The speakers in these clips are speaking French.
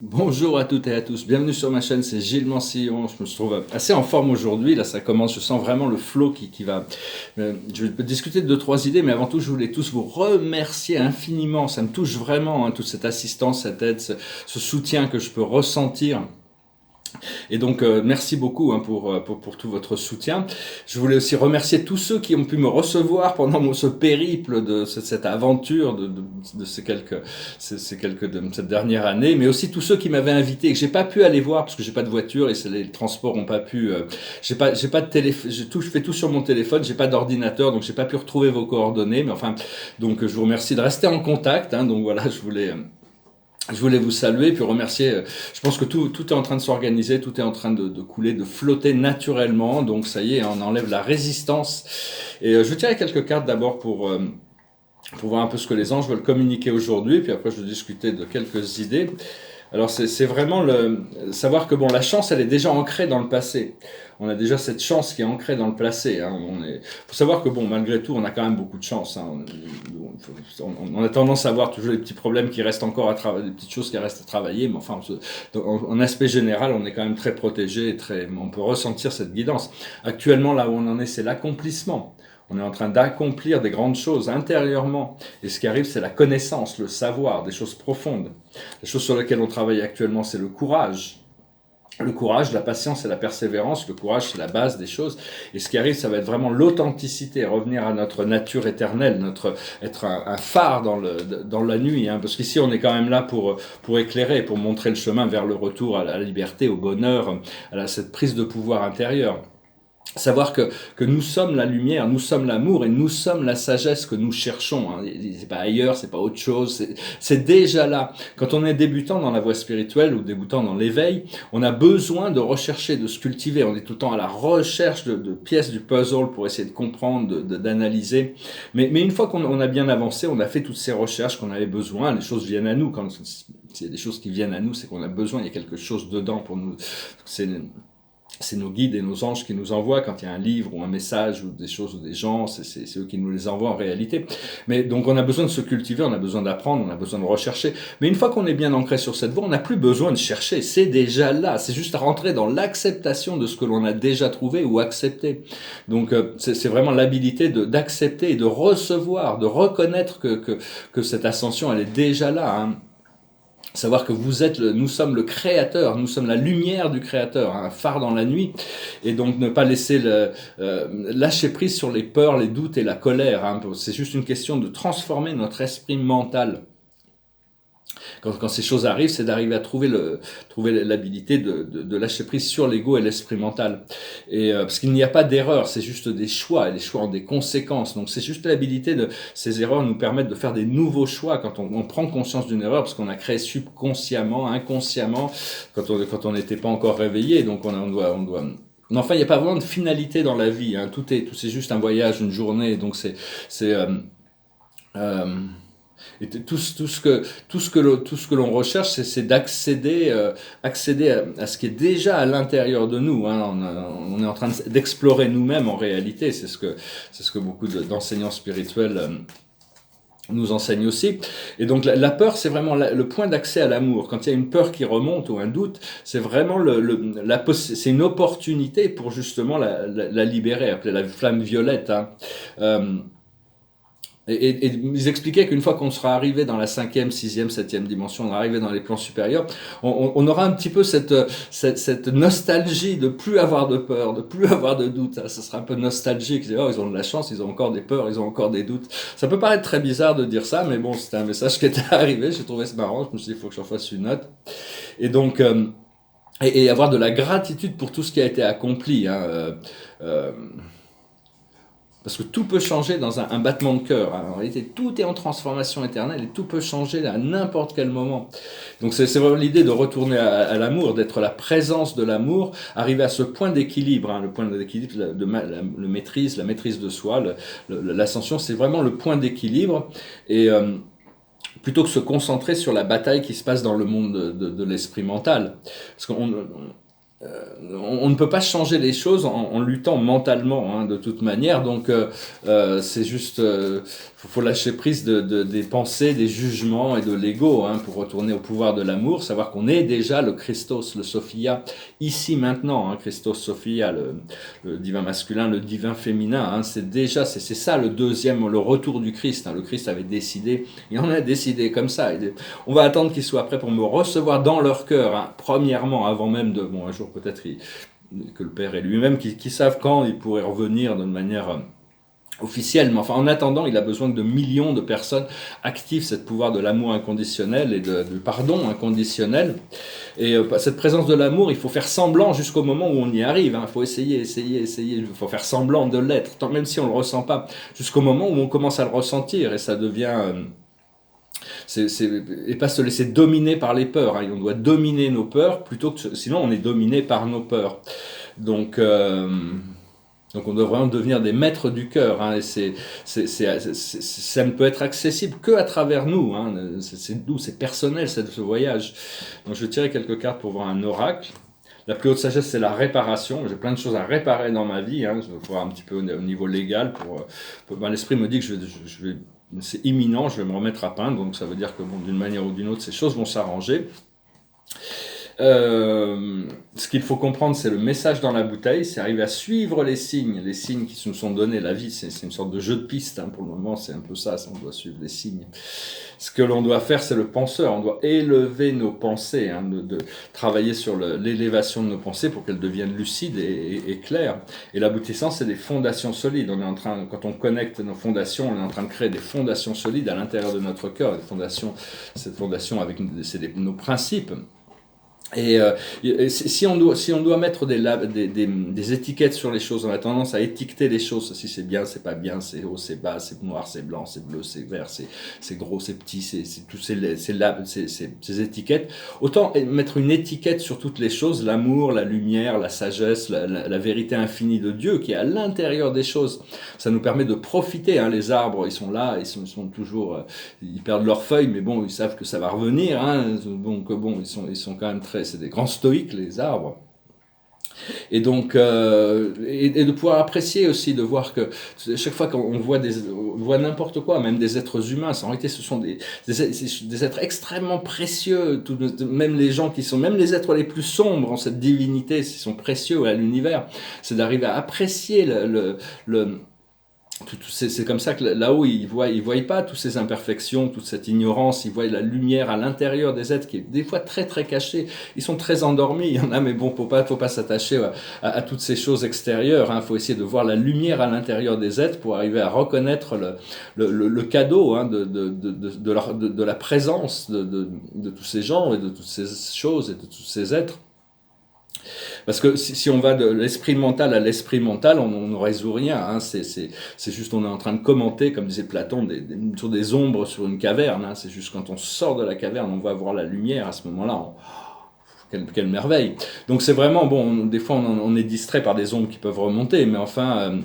Bonjour à toutes et à tous, bienvenue sur ma chaîne, c'est Gilles Mansillon. Je me trouve assez en forme aujourd'hui, là ça commence, je sens vraiment le flow qui va... je vais discuter de deux, trois idées, mais avant tout je voulais tous vous remercier infiniment, ça me touche vraiment, toute cette assistance, cette aide, ce soutien que je peux ressentir. Et donc, merci beaucoup pour tout votre soutien. Je voulais aussi remercier tous ceux qui ont pu me recevoir pendant ce périple de cette aventure de cette dernière année, mais aussi tous ceux qui m'avaient invité et que j'ai pas pu aller voir parce que j'ai pas de voiture et les transports ont pas pu. J'ai pas de téléphone, je fais tout sur mon téléphone, j'ai pas d'ordinateur, donc j'ai pas pu retrouver vos coordonnées. Mais enfin, donc je vous remercie de rester en contact. Donc voilà, je voulais vous saluer puis remercier. Je pense que tout est en train de s'organiser, tout est en train de couler, de flotter naturellement. Donc ça y est, on enlève la résistance. Et je vais tirer quelques cartes d'abord pour voir un peu ce que les anges veulent communiquer aujourd'hui. Puis après, je vais discuter de quelques idées. Alors c'est vraiment savoir que bon, la chance, elle est déjà ancrée dans le passé. On a déjà cette chance qui est ancrée dans le passé. Faut savoir que bon, malgré tout, on a quand même beaucoup de chance. On a tendance à avoir toujours des petits problèmes qui restent encore à travailler, des petites choses qui restent à travailler, mais enfin, en aspect général, on est quand même très protégé, on peut ressentir cette guidance. Actuellement, là où on en est, c'est l'accomplissement. On est en train d'accomplir des grandes choses intérieurement. Et ce qui arrive, c'est la connaissance, le savoir, des choses profondes. Les choses sur lesquelles on travaille actuellement, c'est le courage. Le courage, la patience et la persévérance. Le courage, c'est la base des choses. Et ce qui arrive, ça va être vraiment l'authenticité, revenir à notre nature éternelle, être un phare dans la nuit. Parce qu'ici, on est quand même là pour éclairer, pour montrer le chemin vers le retour à la liberté, au bonheur, cette prise de pouvoir intérieur. Savoir que nous sommes la lumière, nous sommes l'amour et nous sommes la sagesse que nous cherchons. C'est pas ailleurs, c'est pas autre chose, c'est déjà là. Quand on est débutant dans la voie spirituelle ou débutant dans l'éveil, on a besoin de rechercher, de se cultiver. On est tout le temps à la recherche de pièces du puzzle pour essayer de comprendre, d'analyser. Mais une fois qu'on a bien avancé, on a fait toutes ces recherches qu'on avait besoin, les choses viennent à nous. Quand c'est des choses qui viennent à nous, c'est qu'on a besoin, il y a quelque chose dedans pour nous. C'est nos guides et nos anges qui nous envoient quand il y a un livre ou un message ou des choses ou des gens, c'est eux qui nous les envoient en réalité. Mais donc on a besoin de se cultiver, on a besoin d'apprendre, on a besoin de rechercher. Mais une fois qu'on est bien ancré sur cette voie, on n'a plus besoin de chercher, c'est déjà là. C'est juste à rentrer dans l'acceptation de ce que l'on a déjà trouvé ou accepté. Donc c'est vraiment l'habilité d'accepter et de recevoir, de reconnaître que cette ascension, elle est déjà là. Savoir que nous sommes le créateur, nous sommes la lumière du créateur, un phare dans la nuit, et donc ne pas laisser lâcher prise sur les peurs, les doutes et la colère. C'est juste une question de transformer notre esprit mental. Quand ces choses arrivent, c'est d'arriver à trouver l'habilité de lâcher prise sur l'ego et l'esprit mental. Et parce qu'il n'y a pas d'erreur, c'est juste des choix, et les choix ont des conséquences. Donc c'est juste l'habilité de ces erreurs nous permettent de faire des nouveaux choix quand on prend conscience d'une erreur, parce qu'on a créé subconsciemment, inconsciemment, quand on n'était pas encore réveillé. Donc on doit mais enfin, il n'y a pas vraiment de finalité dans la vie. Tout c'est juste un voyage, une journée. Donc c'est euh, et tout ce que l'on recherche, c'est accéder à ce qui est déjà à l'intérieur de nous. On est en train d'explorer nous-mêmes en réalité. C'est ce que beaucoup d'enseignants spirituels nous enseignent aussi. Et donc la peur, c'est vraiment le point d'accès à l'amour. Quand il y a une peur qui remonte ou un doute, c'est vraiment c'est une opportunité pour justement la libérer, appelée la flamme violette. Et ils expliquaient qu'une fois qu'on sera arrivé dans la cinquième, sixième, septième dimension, on est arrivé dans les plans supérieurs, on aura un petit peu cette nostalgie de plus avoir de peur, de plus avoir de doute. Ça sera un peu nostalgique. Ils ont de la chance, ils ont encore des peurs, ils ont encore des doutes. Ça peut paraître très bizarre de dire ça, mais bon, c'était un message qui était arrivé. J'ai trouvé ça marrant. Je me suis dit, il faut que j'en fasse une note. Et donc, et avoir de la gratitude pour tout ce qui a été accompli. Parce que tout peut changer dans un battement de cœur. En réalité, tout est en transformation éternelle et tout peut changer à n'importe quel moment. Donc c'est vraiment l'idée de retourner à l'amour, d'être la présence de l'amour, arriver à ce point d'équilibre. Le point d'équilibre, le maîtrise, la maîtrise de soi, l'ascension, c'est vraiment le point d'équilibre. Et plutôt que se concentrer sur la bataille qui se passe dans le monde de l'esprit mental. Parce qu'on on ne peut pas changer les choses en luttant mentalement, hein, de toute manière. Donc, c'est juste, faut lâcher prise des pensées, des jugements et de l'ego, hein, pour retourner au pouvoir de l'amour, savoir qu'on est déjà le Christos, le Sophia, ici maintenant, hein, Christos Sophia, le divin masculin, le divin féminin, hein, c'est ça le deuxième, le retour du Christ. Hein. Le Christ avait décidé, il en a décidé comme ça. On va attendre qu'ils soient prêts pour me recevoir dans leur cœur, hein, premièrement, avant même de, bon, un jour peut-être que le Père et lui-même, qui savent quand il pourrait revenir d'une manière officielle. Mais enfin, en attendant, il a besoin de millions de personnes activent ce pouvoir de l'amour inconditionnel et du pardon inconditionnel. Et cette présence de l'amour, il faut faire semblant jusqu'au moment où on y arrive. Hein. Il faut essayer. Il faut faire semblant de l'être, même si on ne le ressent pas, jusqu'au moment où on commence à le ressentir et ça devient... et pas se laisser dominer par les peurs. Hein. On doit dominer nos peurs plutôt que sinon on est dominé par nos peurs. Donc, donc on doit vraiment devenir des maîtres du cœur. Hein. Et ça ne peut être accessible que à travers nous. Hein. C'est nous, c'est personnel ce voyage. Donc je vais tirer quelques cartes pour voir un oracle. La plus haute sagesse, c'est la réparation. J'ai plein de choses à réparer dans ma vie. Hein. Je vais voir un petit peu au niveau légal. L'esprit me dit que je vais c'est imminent, je vais me remettre à peindre, donc ça veut dire que bon, d'une manière ou d'une autre, ces choses vont s'arranger. Ce qu'il faut comprendre, c'est le message dans la bouteille, c'est arriver à suivre les signes qui nous sont donnés. La vie, c'est une sorte de jeu de piste, hein, pour le moment, c'est un peu ça, on doit suivre les signes. Ce que l'on doit faire, c'est le penseur, on doit élever nos pensées, hein, de travailler sur l'élévation de nos pensées pour qu'elles deviennent lucides et claires. Et l'aboutissant, c'est des fondations solides. On est en train, quand on connecte nos fondations, on est en train de créer des fondations solides à l'intérieur de notre cœur, cette fondation avec nos principes. Et si on doit mettre des étiquettes sur les choses, on a tendance à étiqueter les choses. Si c'est bien, c'est pas bien, c'est haut, c'est bas, c'est noir, c'est blanc, c'est bleu, c'est vert, c'est gros, c'est petit, c'est tous ces étiquettes. Autant mettre une étiquette sur toutes les choses, l'amour, la lumière, la sagesse, la vérité infinie de Dieu qui est à l'intérieur des choses. Ça nous permet de profiter. Hein. Les arbres, ils sont là, ils sont toujours, ils perdent leurs feuilles, mais bon, ils savent que ça va revenir. Hein. Donc bon, ils sont quand même c'est des grands stoïques, les arbres. Et donc, et de pouvoir apprécier aussi, de voir que chaque fois qu'on voit n'importe quoi, même des êtres humains, en réalité, ce sont des êtres extrêmement précieux. Même les gens même les êtres les plus sombres en cette divinité, ils sont précieux à l'univers. C'est d'arriver à apprécier c'est comme ça que là-haut, ils voient pas toutes ces imperfections, toute cette ignorance, ils voient la lumière à l'intérieur des êtres qui est des fois très très cachée. Ils sont très endormis, il y en a, mais bon, faut pas s'attacher à toutes ces choses extérieures. Hein. Faut essayer de voir la lumière à l'intérieur des êtres pour arriver à reconnaître le cadeau, hein, de la présence de tous ces gens et de toutes ces choses et de tous ces êtres. Parce que si on va de l'esprit mental à l'esprit mental, on ne résout rien. Hein. C'est juste, on est en train de commenter, comme disait Platon, sur des ombres sur une caverne. Hein. C'est juste quand on sort de la caverne, on va voir la lumière. À ce moment-là, quelle merveille. Donc c'est vraiment, bon, des fois on est distrait par des ombres qui peuvent remonter, mais enfin...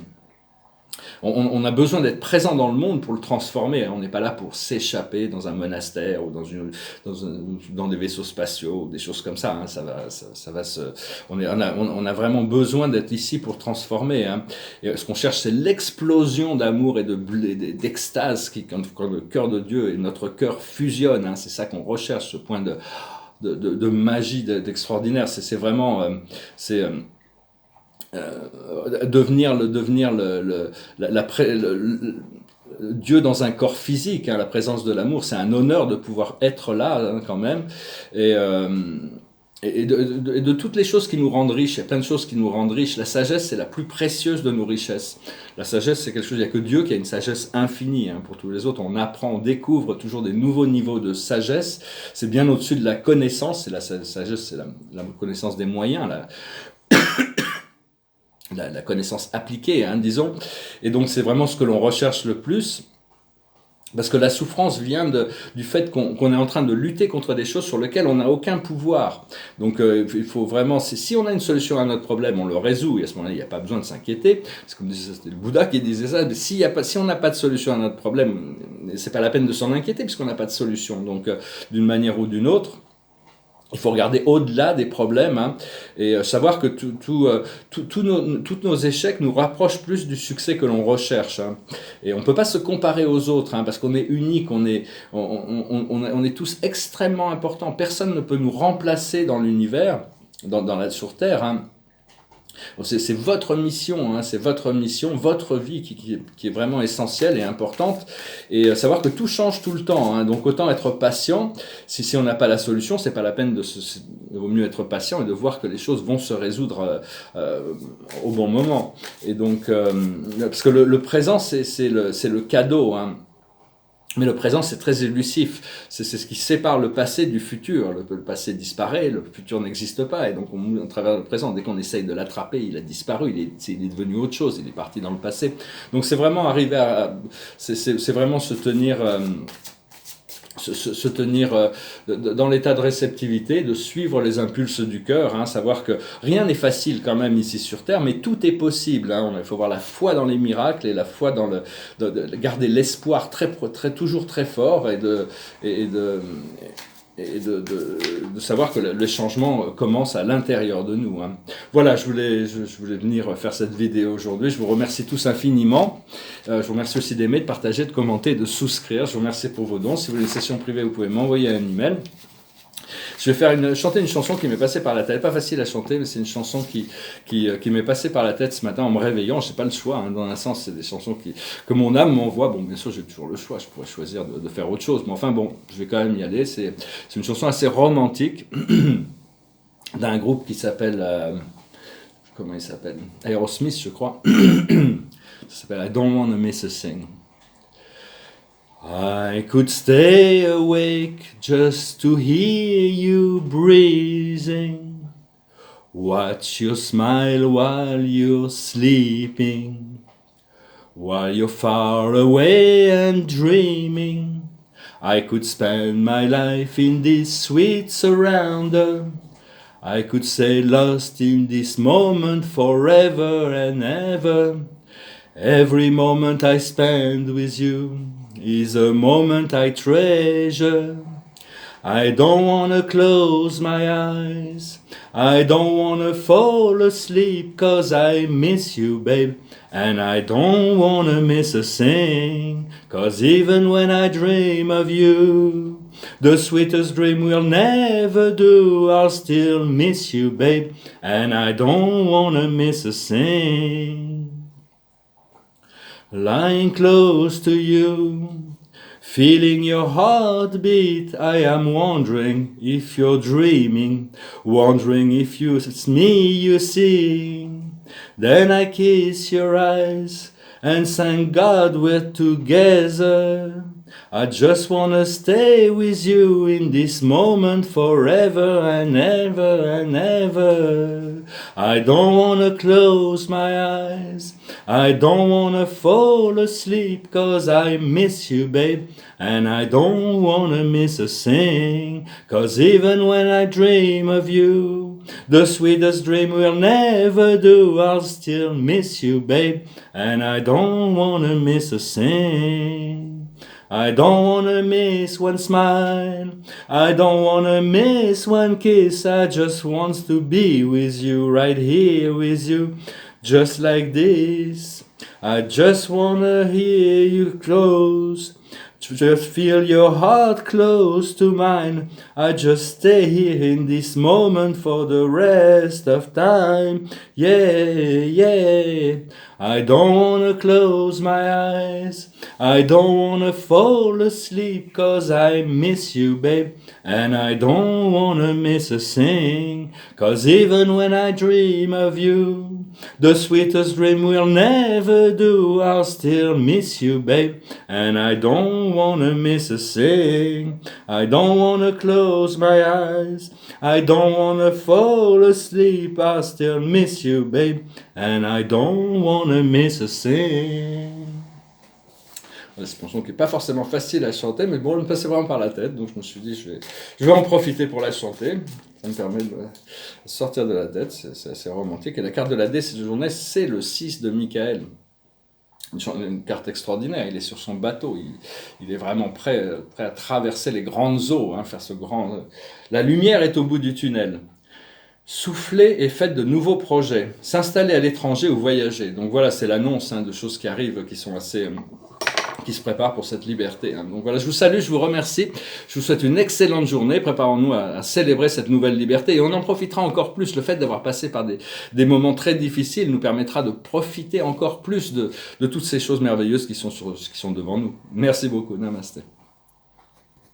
On a besoin d'être présent dans le monde pour le transformer. On n'est pas là pour s'échapper dans un monastère ou dans des vaisseaux spatiaux ou des choses comme ça. Hein. On a vraiment besoin d'être ici pour transformer. Hein. Et ce qu'on cherche, c'est l'explosion d'amour et d'extase quand le cœur de Dieu et notre cœur fusionnent. Hein. C'est ça qu'on recherche, ce point de magie, d'extraordinaire. C'est vraiment... devenir Dieu dans un corps physique, hein, la présence de l'amour, c'est un honneur de pouvoir être là, hein, quand même, et de toutes les choses qui nous rendent riches. Il y a plein de choses qui nous rendent riches. La sagesse, c'est la plus précieuse de nos richesses. La sagesse, c'est quelque chose, il n'y a que Dieu qui a une sagesse infinie. Hein. Pour tous les autres, on apprend, on découvre toujours des nouveaux niveaux de sagesse. C'est bien au-dessus de la connaissance. La sagesse, c'est la connaissance des moyens, la connaissance appliquée, hein, disons. Et donc c'est vraiment ce que l'on recherche le plus, parce que la souffrance vient du fait qu'on est en train de lutter contre des choses sur lesquelles on n'a aucun pouvoir. Donc il faut vraiment, si on a une solution à notre problème, on le résout, et à ce moment-là, il n'y a pas besoin de s'inquiéter. C'est comme c'était le Bouddha qui disait ça, mais si on n'a pas de solution à notre problème, c'est pas la peine de s'en inquiéter, puisqu'on n'a pas de solution. Donc d'une manière ou d'une autre, Il faut regarder au-delà des problèmes, hein, et savoir que tous nos échecs nous rapprochent plus du succès que l'on recherche, hein. Et on ne peut pas se comparer aux autres, hein, parce qu'on est unique, on est tous extrêmement importants. Personne ne peut nous remplacer dans l'univers, sur Terre, hein. C'est votre mission, hein, c'est votre mission, votre vie qui est vraiment essentielle et importante. Et savoir que tout change tout le temps, hein, donc autant être patient. Si on n'a pas la solution, c'est pas la peine il vaut mieux être patient et de voir que les choses vont se résoudre au bon moment. Et donc, parce que le présent, c'est le cadeau, hein. Mais le présent, c'est très élusif. C'est ce qui sépare le passé du futur. Le passé disparaît, le futur n'existe pas. Et donc, on travers le présent, dès qu'on essaye de l'attraper, il a disparu, il est devenu autre chose, il est parti dans le passé. Donc, c'est vraiment arriver c'est vraiment se tenir... se tenir dans l'état de réceptivité, de suivre les impulses du cœur, hein, savoir que rien n'est facile quand même ici sur Terre, mais tout est possible, hein. Il faut avoir la foi dans les miracles et la foi dans de garder l'espoir toujours très fort et de savoir que le changement commence à l'intérieur de nous, hein. Voilà, je voulais venir faire cette vidéo aujourd'hui. Je vous remercie tous infiniment. Je vous remercie aussi d'aimer, de partager, de commenter, de souscrire. Je vous remercie pour vos dons. Si vous voulez une session privée, vous pouvez m'envoyer un email. Je vais chanter une chanson qui m'est passée par la tête. Pas facile à chanter, mais c'est une chanson qui m'est passée par la tête ce matin en me réveillant. Je n'ai pas le choix, hein. Dans un sens, c'est des chansons que mon âme m'envoie. Bon, bien sûr, j'ai toujours le choix. Je pourrais choisir de faire autre chose. Mais enfin, bon, je vais quand même y aller. C'est une chanson assez romantique d'un groupe qui s'appelle... comment il s'appelle? Aerosmith, je crois. Ça s'appelle I Don't Wanna Miss a Thing. I could stay awake just to hear you breathing, watch you smile while you're sleeping, while you're far away and dreaming. I could spend my life in this sweet surrounder. I could stay lost in this moment forever and ever. Every moment I spend with you is a moment I treasure. I don't wanna close my eyes, I don't wanna fall asleep, 'cause I miss you, babe, and I don't wanna miss a thing, 'cause even when I dream of you, the sweetest dream we'll never do, I'll still miss you, babe, and I don't wanna miss a thing. Lying close to you, feeling your heartbeat, I am wondering if you're dreaming, wondering if it's me you see. Then I kiss your eyes and thank God we're together. I just wanna stay with you in this moment forever and ever and ever. I don't wanna close my eyes, I don't wanna fall asleep, 'cause I miss you, babe, and I don't wanna miss a thing, 'cause even when I dream of you, the sweetest dream we'll never do, I'll still miss you, babe, and I don't wanna miss a thing. I don't wanna miss one smile, I don't wanna miss one kiss, I just want to be with you, right here with you, just like this. I just wanna hear you close, just feel your heart close to mine. I just stay here in this moment for the rest of time. Yeah, yeah. I don't wanna close my eyes, I don't wanna fall asleep, 'cause I miss you, babe, and I don't wanna miss a thing, 'cause even when I dream of you, the sweetest dream we'll never do, I'll still miss you, babe, and I don't wanna miss a thing. I don't wanna close my eyes, I don't wanna fall asleep, I'll still miss you, babe, and I don't wanna miss a thing. C'est une chanson qui n'est pas forcément facile à chanter, mais bon, elle me passait vraiment par la tête, donc je me suis dit, je vais en profiter pour la chanter. Ça me permet de sortir de la tête, c'est assez romantique. Et la carte de la D cette journée, c'est le 6 de Michael. une carte extraordinaire. Il est sur son bateau. Il est vraiment prêt à traverser les grandes eaux, hein, faire ce grand. La lumière est au bout du tunnel. Souffler et faites de nouveaux projets. S'installer à l'étranger ou voyager. Donc voilà, c'est l'annonce de choses qui arrivent, qui sont assez, qui se préparent pour cette liberté. Donc voilà, je vous salue, je vous remercie. Je vous souhaite une excellente journée. Préparons-nous à célébrer cette nouvelle liberté. Et on en profitera encore plus. Le fait d'avoir passé par des moments très difficiles nous permettra de profiter encore plus de toutes ces choses merveilleuses qui sont devant nous. Merci beaucoup. Namasté.